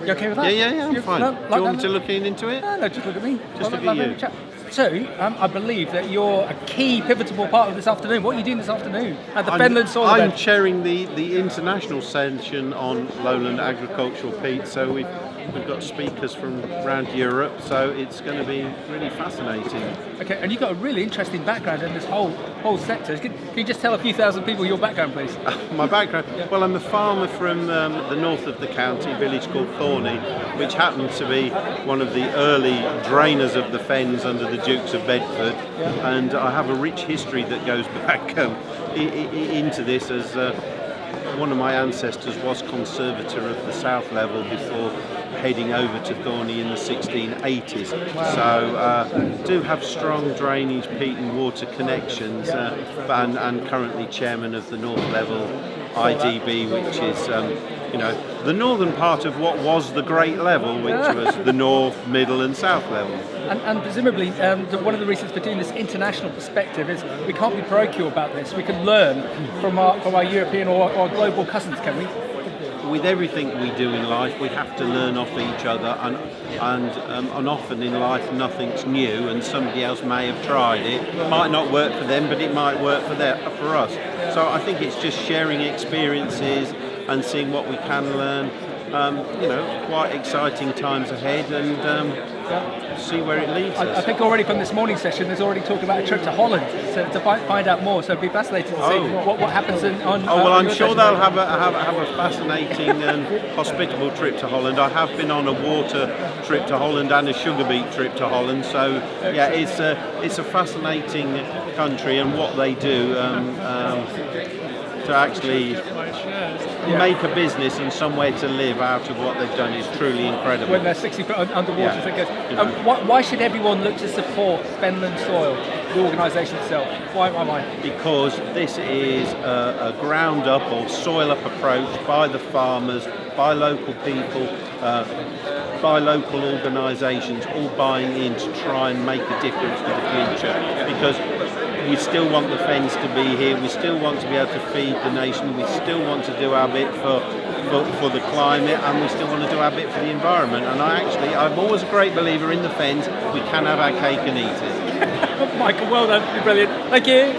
You okay with that? Yeah, I'm fine. Do you want me to look into it? No, just look at me. Just look at you. So, I believe that you're a key, pivotal part of this afternoon. What are you doing this afternoon at the Fenland Soil event? I'm chairing the international session on Lowland agricultural peat. So we've got speakers from around Europe. So it's going to be really fascinating. Okay, and you've got a really interesting background in this whole sector. Can you just tell a few thousand people your background, please? My background? Yeah. Well, I'm a farmer from the north of the county, a village called Thorney, which happened to be one of the early drainers of the Fens under the Dukes of Bedford, and I have a rich history that goes back into this, as one of my ancestors was conservator of the South Level before heading over to Thorney in the 1680s. Wow. So do have strong drainage, peat and water connections, and currently chairman of the North Level IDB, which is the northern part of what was the Great Level, which was the North, Middle and South Level. And presumably one of the reasons for doing this international perspective is we can't be parochial about this. We can learn from our European or global cousins, can we? With everything we do in life, we have to learn off each other, and often in life nothing's new, and somebody else may have tried it. It might not work for them, but it might work for us. So I think it's just sharing experiences and seeing what we can learn. Quite exciting times ahead, and see where it leads us. I think already from this morning's session, there's already talk about a trip to Holland to find out more. So it'd be fascinating to see what happens on. Well, I'm sure they'll have a fascinating and hospitable trip to Holland. I have been on a water trip to Holland and a sugar beet trip to Holland. So yeah, it's a fascinating country, and what they do to actually make a business and somewhere to live out of what they've done is truly incredible. When they're 60 foot underwater, why should everyone look to support Fenland Soil, the organisation itself? Why? Because this is a ground up or soil up approach by the farmers, by local people, by local organisations, all buying in to try and make a difference for the future. Because we still want the Fens to be here, we still want to be able to feed the nation, we still want to do our bit for the climate, and we still want to do our bit for the environment. And I'm always a great believer in the Fens. We can have our cake and eat it. Michael, well done, you're brilliant. Thank you.